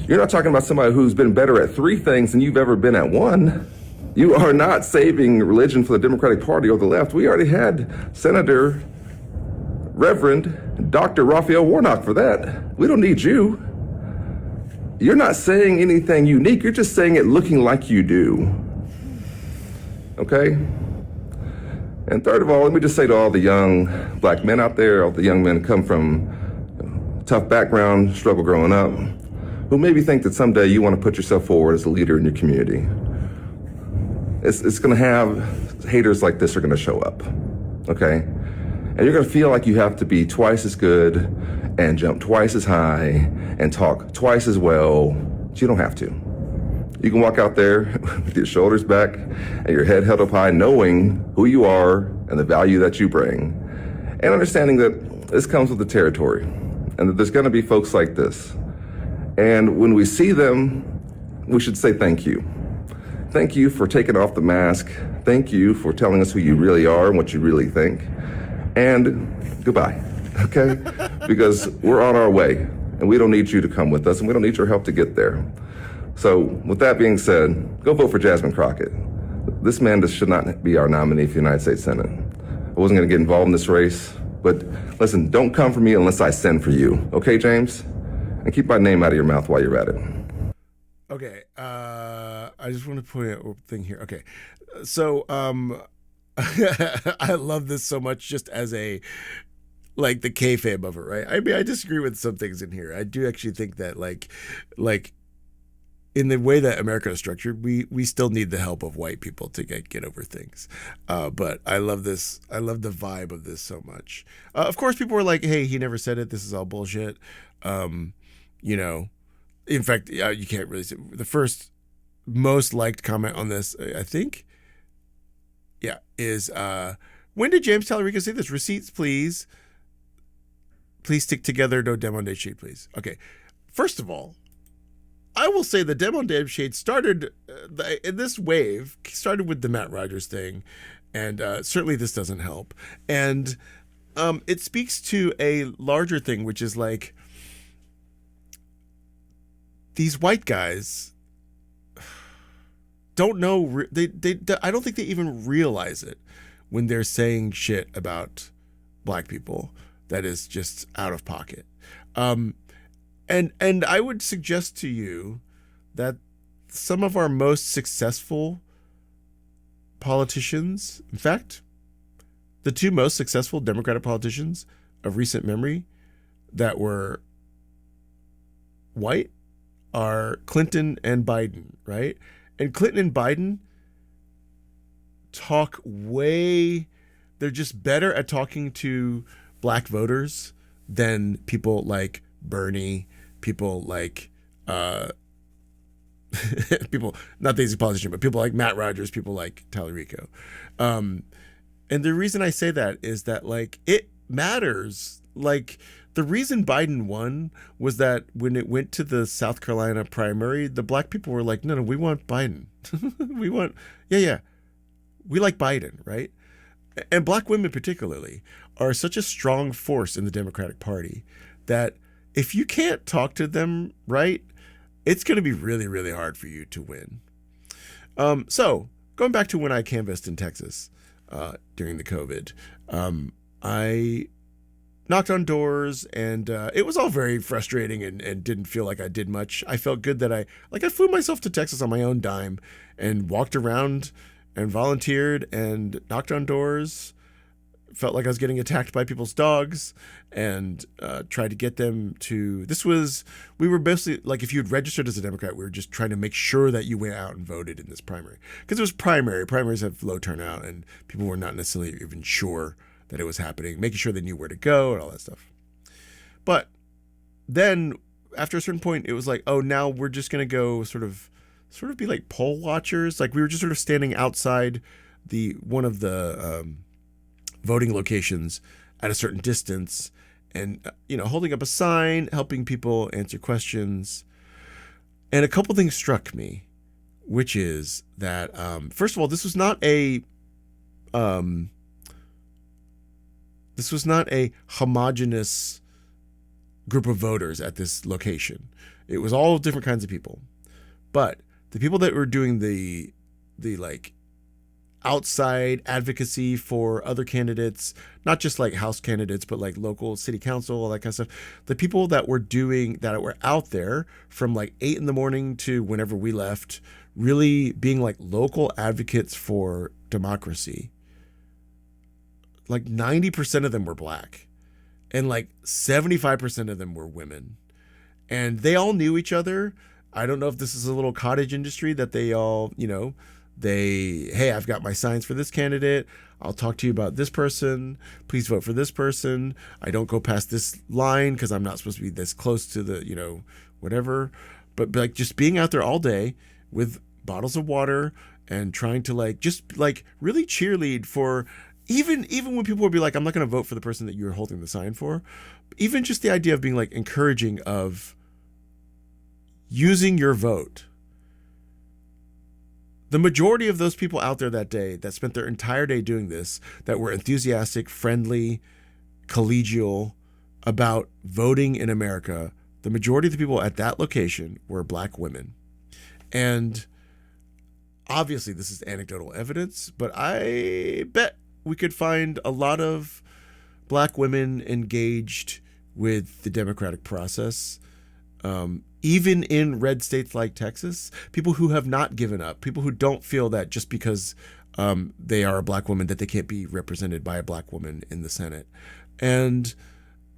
you're not talking about somebody who's been better at 3 things than you've ever been at 1. You are not saving religion for the Democratic Party or the left. We already had Senator Reverend Dr. Raphael Warnock for that. We don't need you. You're not saying anything unique. You're just saying it looking like you do. Okay? And third of all, let me just say to all the young black men out there, all the young men come from tough background, struggle growing up, who maybe think that someday you want to put yourself forward as a leader in your community. It's going to have haters like this are going to show up, okay? And you're going to feel like you have to be twice as good and jump twice as high and talk twice as well, but you don't have to. You can walk out there with your shoulders back and your head held up high, knowing who you are and the value that you bring, and understanding that this comes with the territory and that there's going to be folks like this. And when we see them, we should say thank you. Thank you for taking off the mask. Thank you for telling us who you really are and what you really think. And goodbye, okay? Because we're on our way, and we don't need you to come with us, and we don't need your help to get there. So with that being said, go vote for Jasmine Crockett. This man should not be our nominee for the United States Senate. I wasn't going to get involved in this race, but listen, don't come for me unless I send for you, okay, James? And keep my name out of your mouth while you're at it. Okay, I just want to point out a thing here. Okay, so I love this so much just as a, like, the kayfabe of it, right? I mean, I disagree with some things in here. I do actually think that, like in the way that America is structured, we still need the help of white people to get over things. But I love this. I love the vibe of this so much. Of course, people were like, hey, he never said it. This is all bullshit. You know, in fact, you can't really say the first most liked comment on this, I think, is when did James Tallarico say this? Receipts, please. Please stick together. No demo on shade, please. Okay. First of all, I will say the demo on shade started in this wave started with the Matt Rogers thing, and certainly this doesn't help. And it speaks to a larger thing, which is like these white guys don't know. I don't think they even realize it when they're saying shit about black people that is just out of pocket. And I would suggest to you that some of our most successful politicians, in fact, the two most successful Democratic politicians of recent memory that were white are Clinton and Biden, right? And Clinton and Biden talk they're just better at talking to black voters than people like Bernie, people like people, not the easy politician, but people like Matt Rogers, people like Tallarico. And the reason I say that is that, like, it matters. Like, the reason Biden won was that when it went to the South Carolina primary, the black people were like, no, we want Biden. We like Biden, right? And black women particularly are such a strong force in the Democratic Party that if you can't talk to them right, it's going to be really, really hard for you to win. So going back to when I canvassed in Texas during the COVID, I knocked on doors, and it was all very frustrating and didn't feel like I did much. I felt good that I flew myself to Texas on my own dime and walked around and volunteered and knocked on doors. Felt like I was getting attacked by people's dogs, and tried to get them to, we were basically, like, if you had registered as a Democrat, we were just trying to make sure that you went out and voted in this primary. Because it was primary. Primaries have low turnout, and people were not necessarily even sure that it was happening, making sure they knew where to go and all that stuff. But then after a certain point, it was like, oh, now we're just going to go sort of be like poll watchers. Like, we were just sort of standing outside one of the voting locations at a certain distance and, holding up a sign, helping people answer questions. And a couple things struck me, which is that, first of all, this was not a homogenous group of voters at this location. It was all different kinds of people. But the people that were doing the like outside advocacy for other candidates, not just like House candidates, but like local city council, all that kind of stuff. The people that were out there from like 8 a.m. to whenever we left, really being like local advocates for democracy. Like 90% of them were black, and like 75% of them were women, and they all knew each other. I don't know if this is a little cottage industry that they all, hey, I've got my signs for this candidate. I'll talk to you about this person. Please vote for this person. I don't go past this line because I'm not supposed to be this close to the, whatever. But like just being out there all day with bottles of water and trying to like just like really cheerlead for even when people would be like, I'm not going to vote for the person that you're holding the sign for. Even just the idea of being like encouraging of using your vote. The majority of those people out there that day that spent their entire day doing this, that were enthusiastic, friendly, collegial about voting in America, the majority of the people at that location were black women. And obviously this is anecdotal evidence, but I bet we could find a lot of black women engaged with the democratic process. Even in red states like Texas, people who have not given up, people who don't feel that just because they are a black woman that they can't be represented by a black woman in the Senate. And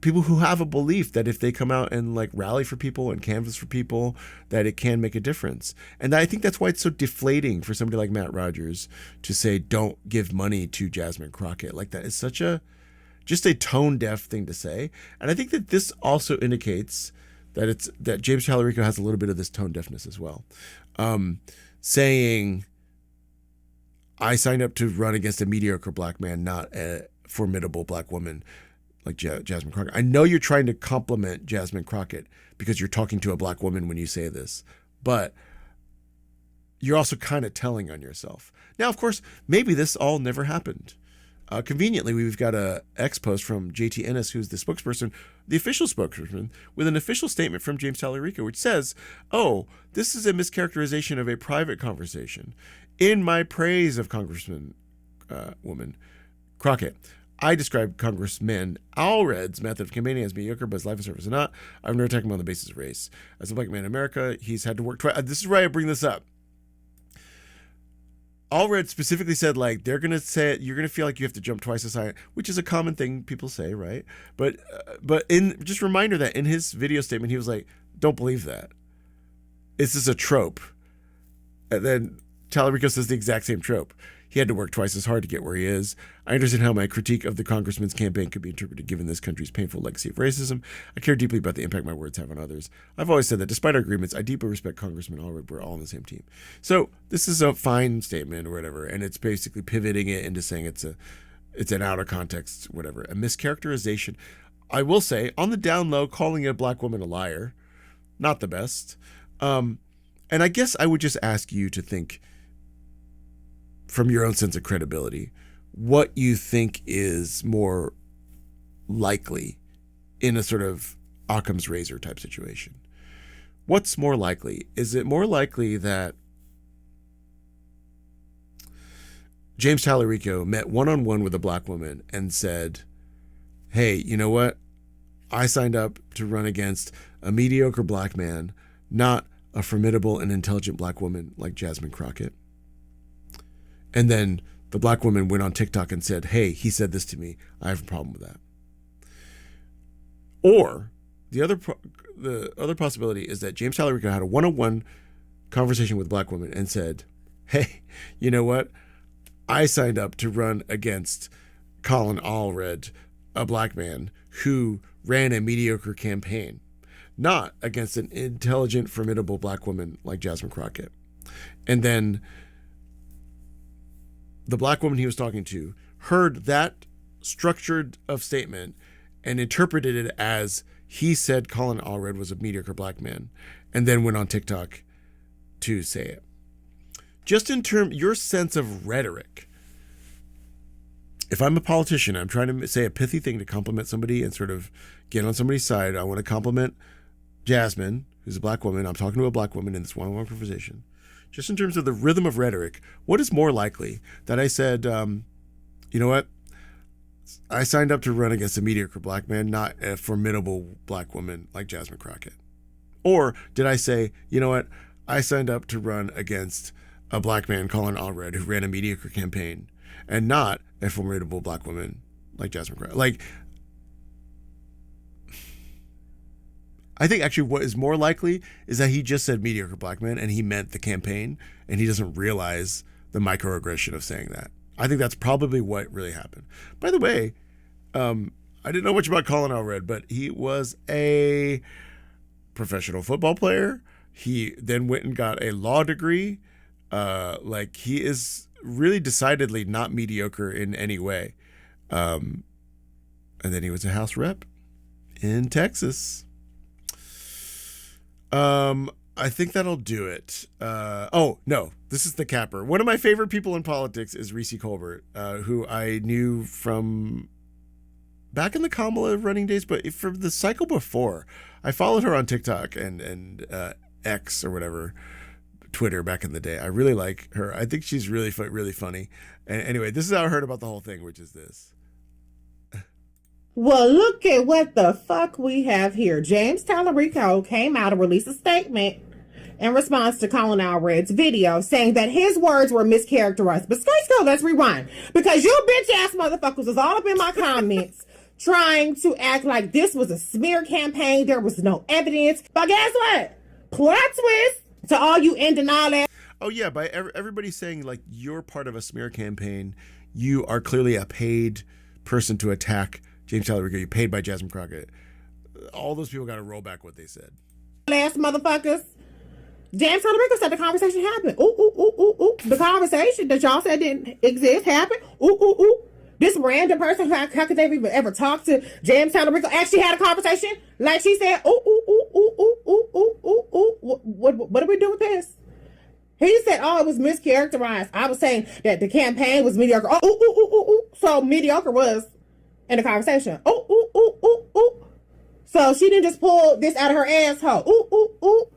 people who have a belief that if they come out and like rally for people and canvass for people, that it can make a difference. And I think that's why it's so deflating for somebody like Matt Rogers to say, don't give money to Jasmine Crockett. Like that is such just a tone deaf thing to say. And I think that this also indicates that James Tallarico has a little bit of this tone deafness as well. Saying, I signed up to run against a mediocre black man, not a formidable black woman like Jasmine Crockett. I know you're trying to compliment Jasmine Crockett because you're talking to a black woman when you say this, but you're also kind of telling on yourself. Now, of course, maybe this all never happened. Conveniently, we've got a X post from JT Ennis, who's the spokesperson, the official spokesperson, with an official statement from James Tallarico, which says, this is a mischaracterization of a private conversation. In my praise of Congressman woman Crockett, I described Congressman Allred's method of campaigning as mediocre, but his life and service is not. I've never attacked him on the basis of race. As a black man in America, he's had to work twice. This is why I bring this up. Allred specifically said, like, they're going to say, you're going to feel like you have to jump twice as high, which is a common thing people say, right? But in just reminder that in his video statement, he was like, don't believe that. This is a trope. And then Tallarico says the exact same trope. He had to work twice as hard to get where he is. I understand how my critique of the congressman's campaign could be interpreted given this country's painful legacy of racism. I care deeply about the impact my words have on others. I've always said that despite our agreements, I deeply respect Congressman Allred. We're all on the same team. So this is a fine statement or whatever, and it's basically pivoting it into saying it's an out of context, whatever, a mischaracterization. I will say, on the down low, calling a black woman a liar, not the best. And I guess I would just ask you to think, from your own sense of credibility, what you think is more likely in a sort of Occam's razor type situation. What's more likely? Is it more likely that James Tallarico met one-on-one with a black woman and said, hey, you know what? I signed up to run against a mediocre black man, not a formidable and intelligent black woman like Jasmine Crockett? And then the black woman went on TikTok and said, hey, he said this to me. I have a problem with that. Or the other possibility is that James Tallarico had a one-on-one conversation with a black woman and said, hey, you know what? I signed up to run against Colin Allred, a black man who ran a mediocre campaign, not against an intelligent, formidable black woman like Jasmine Crockett. And then the black woman he was talking to heard that structured of statement and interpreted it as he said Colin Allred was a mediocre black man, and then went on TikTok to say it. Just in your sense of rhetoric. If I'm a politician, I'm trying to say a pithy thing to compliment somebody and sort of get on somebody's side. I want to compliment Jasmine, who's a black woman. I'm talking to a black woman in this one-on-one conversation. just in terms of the rhythm of rhetoric, what is more likely that I said, you know what? I signed up to run against a mediocre black man, not a formidable black woman like Jasmine Crockett? Or did I say, you know what? I signed up to run against a black man, Colin Allred, who ran a mediocre campaign, and not a formidable black woman like Jasmine Crockett? Like, I think actually what is more likely is that he just said mediocre black man and he meant the campaign, and he doesn't realize the microaggression of saying that. I think that's probably what really happened. By the way, I didn't know much about Colin Allred, but he was a professional football player. He then went and got a law degree. Like, he is really decidedly not mediocre in any way. And then he was a House rep in Texas. I think that'll do it. Oh, no, this is the capper. One of my favorite people in politics is Reese Colbert, who I knew from back in the Kamala running days, but from the cycle before. I followed her on TikTok and X or whatever, Twitter back in the day. I really like her. I think she's really funny. And anyway, this is how I heard about the whole thing, which is this. Well, look at what the fuck we have here. James Tallarico came out and released a statement in response to Colin Allred's video saying that his words were mischaracterized. But let's rewind. Because you bitch ass motherfuckers was all up in my comments trying to act like this was a smear campaign. There was no evidence. But guess what? Plot twist to all you in denial ass. Oh, yeah, by everybody saying, like, you're part of a smear campaign. You are clearly a paid person to attack James Tallarico. You paid by Jasmine Crockett. All those people got to roll back what they said. Last motherfuckers. James Tallarico said the conversation happened. Ooh. The conversation that y'all said didn't exist happened. Ooh. This random person, how could they even ever talk to James Tallarico? Actually had a conversation like she said. What do we do with this? He said, oh, it was mischaracterized. I was saying that the campaign was mediocre. So mediocre was in the conversation. So she didn't just pull this out of her asshole.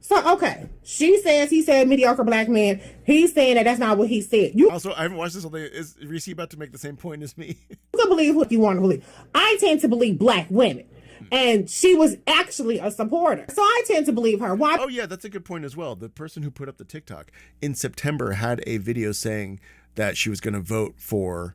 So, okay. She says he said mediocre black man. He's saying that that's not what he said. Also, I haven't watched this whole thing. Is Reese about to make the same point as me? You can believe what you want to believe. I tend to believe black women. And she was actually a supporter. So I tend to believe her. Why? Oh, yeah, that's a good point as well. The person who put up the TikTok in September had a video saying that she was going to vote for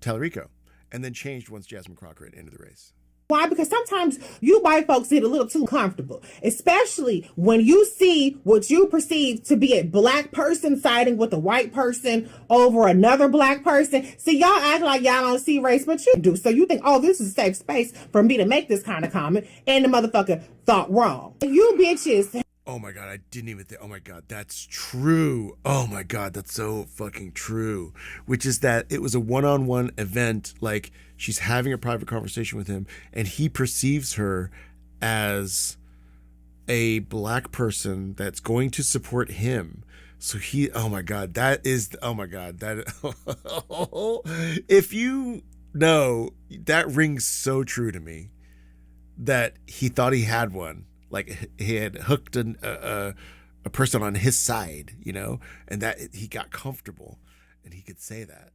Tallarico and then changed once Jasmine Crockett entered the race. Why? Because sometimes you white folks get a little too comfortable, especially when you see what you perceive to be a black person siding with a white person over another black person. See, y'all act like y'all don't see race, but you do. So you think, oh, this is a safe space for me to make this kind of comment, and the motherfucker thought wrong. You bitches. Oh my God, I didn't even think, oh my God, that's true. Oh my God, that's so fucking true. Which is that it was a one-on-one event, like she's having a private conversation with him and he perceives her as a black person that's going to support him. So oh my God, that, if you know, that rings so true to me that he thought he had one. Like he had hooked a person on his side, you know, and that he got comfortable and he could say that.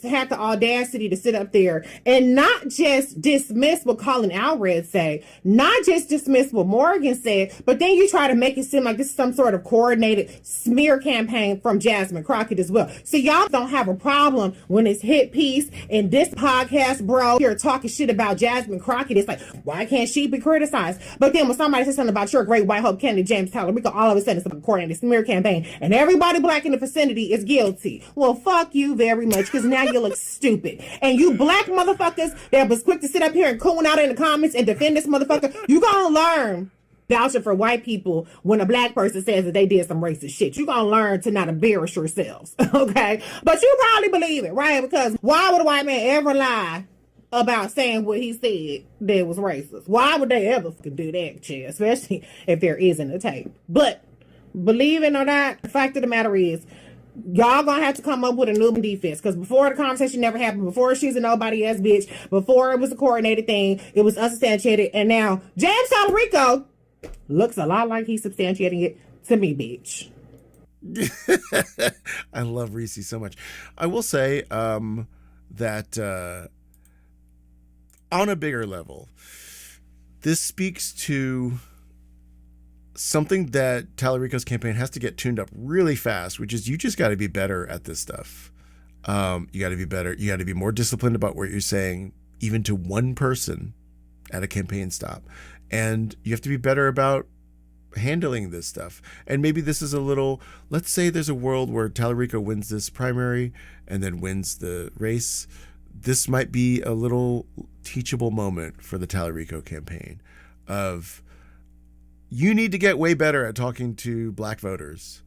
Had the audacity to sit up there and not just dismiss what Colin Allred said, not just dismiss what Morgan said, but then you try to make it seem like this is some sort of coordinated smear campaign from Jasmine Crockett as well. So y'all don't have a problem when it's hit piece in this podcast, bro, you're talking shit about Jasmine Crockett. It's like, why can't she be criticized? But then when somebody says something about your great white hope candidate, James Tallarico, all of a sudden it's a coordinated smear campaign and everybody black in the vicinity is guilty. Well, fuck you very much, because now you look stupid. And you black motherfuckers that was quick to sit up here and cooing out in the comments and defend this motherfucker, you gonna learn vouching for white people when a black person says that they did some racist shit. You gonna learn to not embarrass yourselves, okay? But you probably believe it, right? Because why would a white man ever lie about saying what he said that was racist? Why would they ever do that, Chad? Especially if there isn't a tape. But believe it or not, the fact of the matter is, y'all gonna have to come up with a new defense, because before the conversation never happened, before she's a nobody ass bitch, before it was a coordinated thing, it was unsubstantiated, and now James Tallarico looks a lot like he's substantiating it to me, bitch. I love Reese so much. I will say that on a bigger level, this speaks to something that Tallarico's campaign has to get tuned up really fast, which is you just got to be better at this stuff. You got to be better. You got to be more disciplined about what you're saying, even to one person at a campaign stop. And you have to be better about handling this stuff. And maybe this is a little, let's say there's a world where Tallarico wins this primary and then wins the race. This might be a little teachable moment for the Tallarico campaign of, you need to get way better at talking to black voters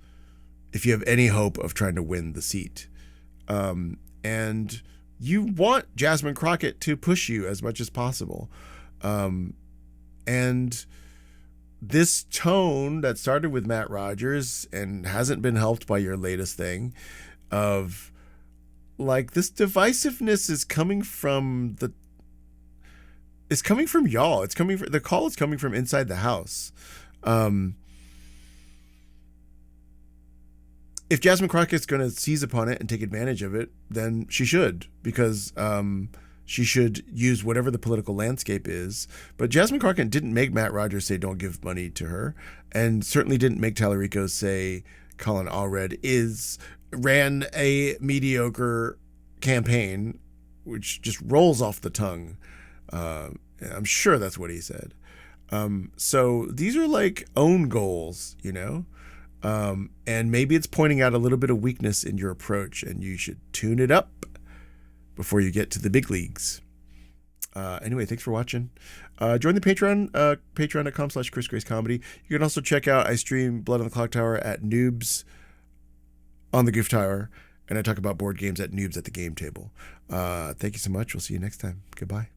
if you have any hope of trying to win the seat. And you want Jasmine Crockett to push you as much as possible. And this tone that started with Matt Rogers and hasn't been helped by your latest thing of like this divisiveness is coming from y'all. It's coming from, the call is coming from inside the house. If Jasmine Crockett's going to seize upon it and take advantage of it, then she should, because she should use whatever the political landscape is. But Jasmine Crockett didn't make Matt Rogers say don't give money to her, and certainly didn't make Tallarico say Colin Allred ran a mediocre campaign, which just rolls off the tongue. I'm sure that's what he said. So these are like own goals, you know? And maybe it's pointing out a little bit of weakness in your approach, and you should tune it up before you get to the big leagues. Anyway, thanks for watching. Join the Patreon, patreon.com/ChrisGraceComedy. You can also check out, I stream Blood on the Clock Tower at Noobs on the Goof Tower, and I talk about board games at Noobs at the Game Table. Thank you so much. We'll see you next time. Goodbye.